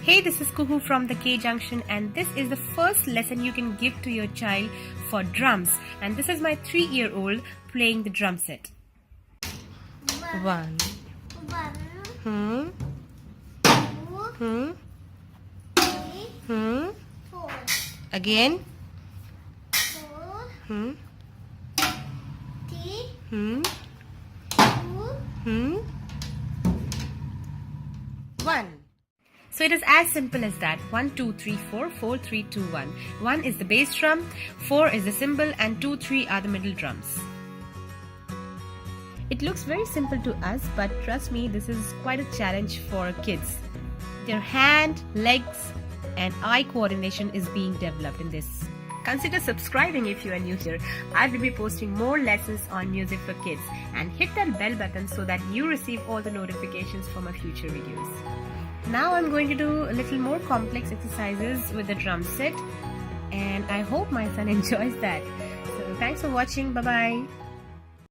Hey, this is Kuhu from the K Junction, and this is the first lesson you can give to your child for drums. And this is my 3-year-old playing the drum set. One. Four. Again. Four. Hmm. Three. Hmm. Two. 1. So it is as simple as that. 1, 2, 3, 4, 4, 3, 2, 1. 1 is the bass drum, 4 is the cymbal, and 2, 3 are the middle drums. It looks very simple to us, but trust me, this is quite a challenge for kids. Their hand, legs, and eye coordination is being developed in this. Consider subscribing if you are new here. I will be posting more lessons on music for kids, and hit that bell button so that you receive all the notifications for my future videos. Now I'm going to do a little more complex exercises with the drum set, and I hope my son enjoys that. So thanks for watching. Bye bye.